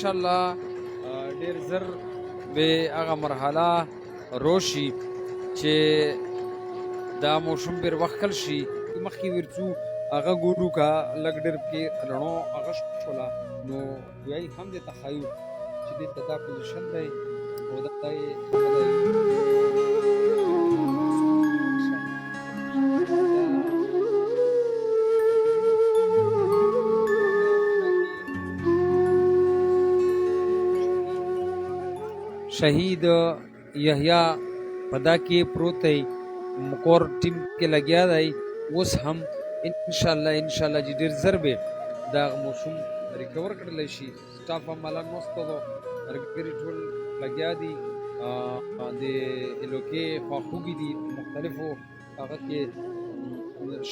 شاء الله ډیر زر به هغه مرحله روشي چې دا موسم بیر وکړ شي مخکې ورڅو هغه ګورو کا لګ ډیر کې رڼو هغه شولا نو یای هم د تخیل چې د تدا پوزیشن دی او د تای شهید یحیی پدا کې پروت دی مکور ټیم کې لګیا دی اوس هم ان شاء الله چې ډیر زر به دا موسم ریکور کړل شي سټاف هم مالا نوستو ورګری ټول لګیا دي د الوکې خواخوږي دي مختلفو هغه کې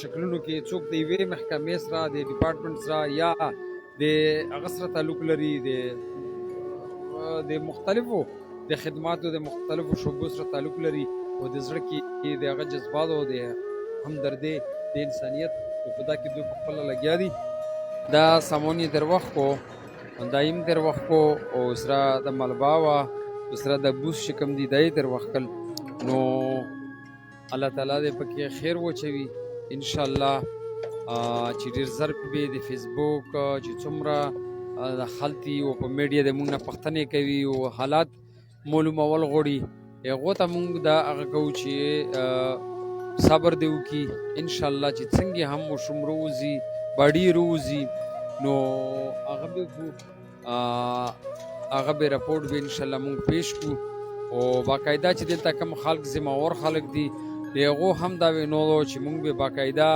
شکلونو کې څوک دی وی محکمې سره د ډپارټمنټ سره یا د هغه سره تعلق لري د مختلفو د خدماتو د مختلفو شعبو سره تعلق لري او د زړه کې د هغه جذبات او د همدردۍ د انسانیت په دا کې دوی په خپله لګیا دي دا سامونې در وخت کو دایم در وخت کو او سره د ملبا وه سره د بوس چې کوم دي دی در وخت کل نو الله تعالی دې پکې خیر وچوي انشاءالله چې ډېر زر به د فیسبوک چې څومره د خلطي او په میډیا د موږ نه پوښتنې کوي او حالات معلومول غواړي هغو ته موږ دا هغه کوو چې صبر دی وکړي انشاءالله چې څنګه هم موسم روزي باډي روزي نو هغه به رپورټ به انشاءالله موږ پیش کړو او باقاعده چې دلته کوم خلک ذمہور خلک دي د هغو هم دا وینولو چې موږ به باقاعده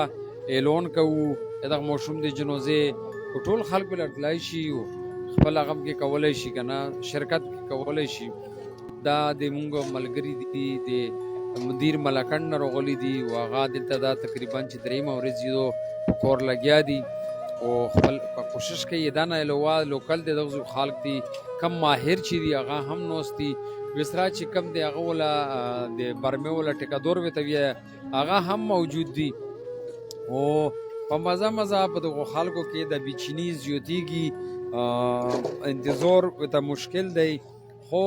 اعلان کوو دغه موسم د جنازې په ټول خلک به راتلای شي او خپل هغه کې کولی شي که نه شرکت کولی شي دا د موږ ملګري دي د مدیر ملکن نه راغلي دي او هغه دلته دا تقریبا چې دریمه ورځ یې په کور لګیا دي او خپل کوشش کوي دا نه علاوه لوکل د دغه خلک دي کم ماهر چې دي هغه هم نوست دي وسرا چې کم دی هغه ولا د برمه ولا ټیکادور وي ته هغه هم موجود دي او په مزه په دغه خلکو کې د بیچینی زیاتیږي انتظار ته مشکل دی خو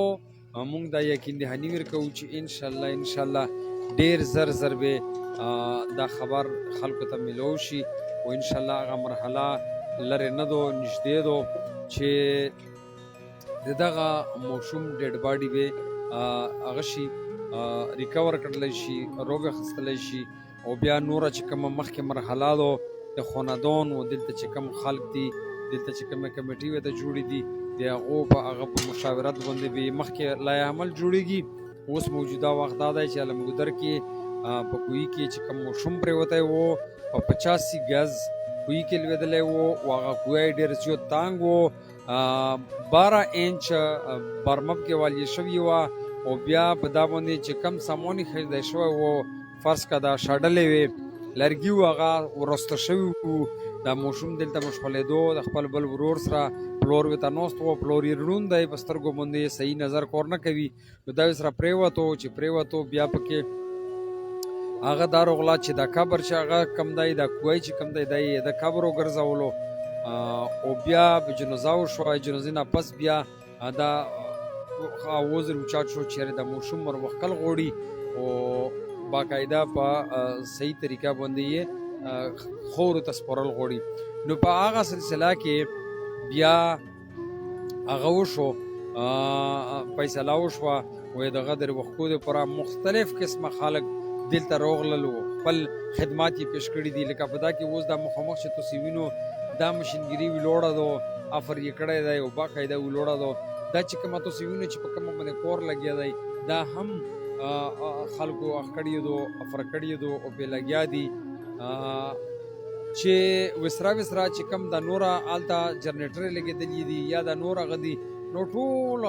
موږ دا یقین دهاني ورکوو چې انشاءالله ډیر زر به دا خبر خلکو ته ملو شي او انشاءالله هغه مرحله لرې نه دو نږدې دو چې دغه موسم ډیډ باډي به هغه شي ریکور کړلی شي روغ اخیستلی شي او بیا نوره چې کومه مخکې مرحله دو د خاندان او دلته چې کوم خلک دي دلته چې کومه کمیټې ورته جوړې دي د هغو په مشاورت باندې به مخکې لایحه عمل جوړېږي اوس موجوده وخت دا دی چې علمګودر کې په کوهي کې چې کوم موسم پرېوتی و په 85 ګز کوهي کې لوېدلی و او هغه کوهی ډېر زیات تانګ و 12 انچ برمب کې والیه شوې وه او بیا په دا باندې چې کم سامانې خریدی شوی و فرض که دا شاډلې وې لرګي و هغه ورسته شوي وو دا موسم دلته مشغولېدو د خپل بل ورور سره پلور ورته ناست و پلور یې ړوند دی په سترګو باندې صحیح نظر کار نه کوي نو دا یې سره پرېوتو بیا پکې هغه دا راغله چې دا قبر چې هغه کم دی دا کوهی چې کم دی دا یې د قبر وګرځولو او بیا به جنازه وشوه جنازې نه پس بیا دا وزر اوچات شو چېرې د موسم ورمخکل غواړي او باقاعده په صحیح طریقه باندې یې خورو ته سپارل غواړي نو په هغه سلسله کې بیا هغه وشو فیصله وشوه وایي دغه د وختو دپاره مختلف قسمه خلک دلته راغلل و خپل خدمات یې پیش کړي دي لکه په دا کې اوس دا مخامخ چې تاسې وینو دا مشینګري ویلوړه ده افر یې کړی دی او باقاعده ویلوړه ده دا چې کومه تاسې وینو چې په کومه باندې کور لګیا دی دا هم خلکو کړي دو افر کړي دو او پې لګیا دي چې وسرا چې کوم د نوره هلته جنریټرې لګېدلي دي یا د نور هغه دي نو ټول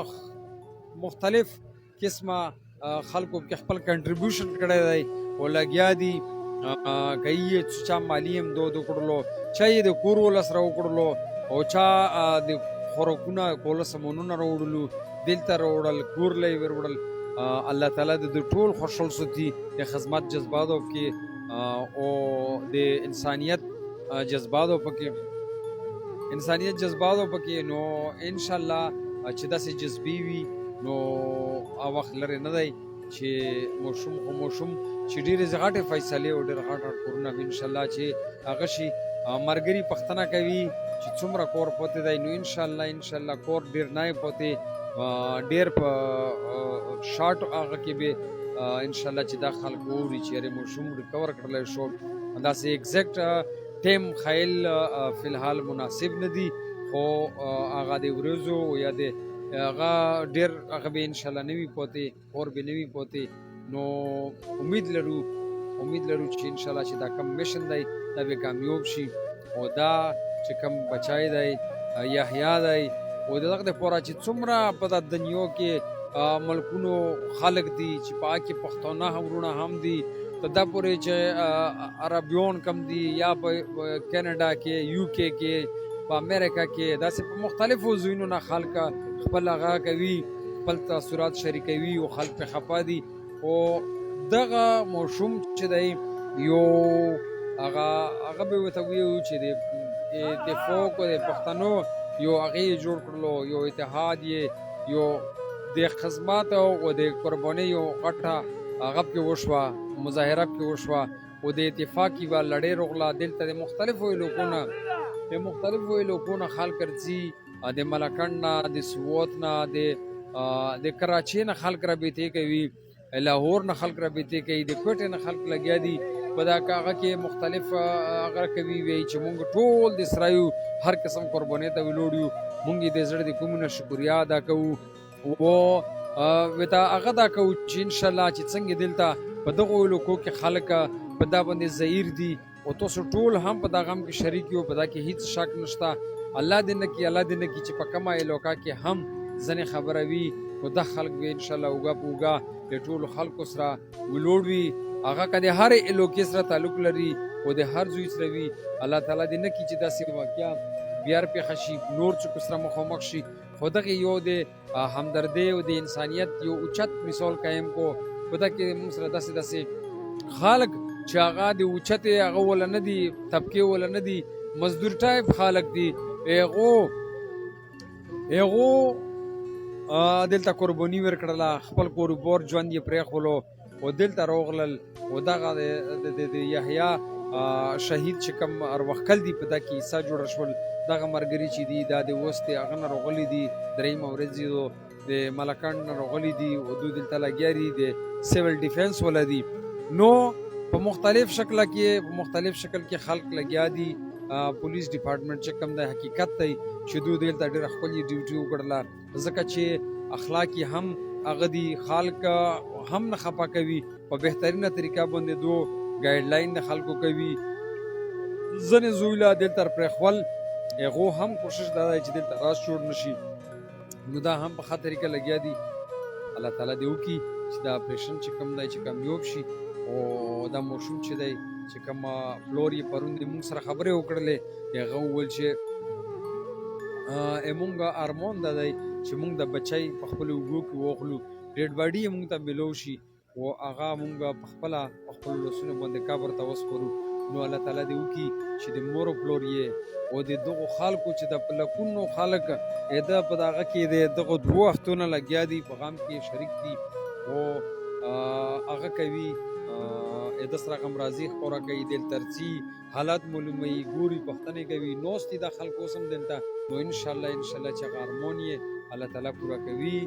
مختلف قسمه خلکو کې خپل کنټریبیوشن کړی دی او لګیا دي که یې چا مالي امداد وکړلو چا یې د کور ولس راوکړلو او چا د خوراکونه کوله سامانونه راوړلو دلته راوړل کور له یې وروړل الله تعالی د ټول خوشحال ساتي د خدمت جذباتو کې او د انسانیت جذباتو پکې انسانیت جذباتو پکې نو ان شاء الله چې داسې جذبې وي نو وخت لرې نه دی چې موشوم چې ډېرې غټې فیصلې او ډېر غټ کورونه ان شاء الله چې هغه شي مرګري پښتنه کوي چې څومره کور پوتې دی نو ان شاء الله کور ډېر نه پوتې ډېر په شارټ هغه کې به ان شاء الله چې دا خلک ووري چې یاره موشوم ریکور کړلی شو داسې ایگزیکټ ټیم خیل فی الحال مناسب نه دي خو هغه د ورځو یا د هغه ډېر هغه به ان شاء الله نه وي پوتې کور به نه وي پوتې نو امید لرو چې ان شاء الله چې دا کم میشن دی دا به کامیاب شي او دا چې کم بچای دی یحیی دی او دغه لپاره چې څومره په دنیا کې ملکونو خلق دي چې پاکي پښتانه هم ورونه هم دي ته دا پورې چې عربیون کم دي یا په کینیډا کې یو کې په امریکا کې داسې په مختلفو ځایونو نه خلک خپل هغه کوي خپل تاثرات شریکوي او خلک په خفا دي او دغه موشوم چې دی یو هغه به ورته ویو چې د فوق د پښتنو یو هغې جوړ کړلو یو اتحاد یو د خدمات او د قربانۍ یو غټه هغه پکې وشوه مظاهره پکې وشوه او د اتفاق یوه لړۍ راغله دلته د مختلفو علاقو نه خلک راځي د ملکنډ نه د سوات نه د کراچۍ نه خلک رابطې کوي لاهور نه خلک رابطې کوي د کوټې نه خلک لګیا دي په دا هغه کې مختلف هغه کوي وایي چې مونږ ټول د اسرایو هر قسم قربانۍ ته ولاړ یو مونږ د زړه د کومې نه شکریا ادا کوو او وتا هغه دا کوو چې ان شاء الله چې څنګه دلته په دغو علاقو کې خلک په دا باندې ظهیر دي او تاسو ټول هم په دا غم کې شریک یو په دا کې هیڅ شک نشته الله دې نه کړي چې په کومه علاقه کې هم ځنې خبره وي او دا خلک به ان شاء الله اوږه د ټولو خلکو سره ولاړ وي هغه که د هر علاقې سره تعلق لري او د هر ځای سره وي الله تعالی دې نه کړي چې داسې واقعه بیا پیښه شي نور څوک سره مخامخ شي خو دغه یو د همدردۍ او د انسانیت یو اوچت مثال قایم کو په دا کې موږ سره داسې خلک چې هغه د اوچتې هغه وله نه دي طبقې وله نه دي مزدور ټایپ خلک دي هغو دلته قرباني ورکړله خپل کاروبار ژوند یې پرېښولو او دلته راغلل او دغه د یحیی شهید چې کوم اروښکل دي په دا کې عیسی جوړه شول دغه مرګري چې دي دا د اوس د هغه نه راغلي دي درېیمه ورځ د ملکنډ نه راغلي دي او دوی دلته لګیا دي د سیول ډیفینس ولا دي نو په مختلف شکل کې خلک لګیا دي پولیس ډپارټمنټ چې کوم د حقیقت دی چې دوی دلته ډېره ښکلې ډیوټي وکړله ځکه چې اخلاقي هم هغه دي خلک هم نه خفه کوي په بهترینه طریقه باندې دو ګایډلاین د خلکو کوي ځینې زوی له دلته پرېښول هغو هم کوشش دا دی چې دلته راز جوړ نه شي نو دا هم په ښه طریقه لګیا دي الله تعالی دې وکړي چې دا اپریشن چې کوم دی چې کامیاب شي او دا موشوم چې دی چې کوم فلور یې پرون د مونږ سره خبرې وکړلې هغه وویل چې مونږ ارمان دا دی چې مونږ د بچی په خپلو اوږو کې واخلو ډیډ باډي یې مونږ ته میلو شي او هغه مونږ په خپلو لاسونو باندې قبر ته وسپارو نو الله تعالی دې وکړي چې د مور او پلور یې او د دغو خلکو چې د په لکونو خلک د په دغه کې د دغو دوو هفتونه لګیا دي په غم کې شریک دي او هغه کوي د سره غم راضي خپوره کوي دلته ځي حالات معلوموي ګوري پوښتنې کوي نوستي د خلکو سم دلته نو انشاءالله چې هغه ارمان یې الله تعالی پوره کوي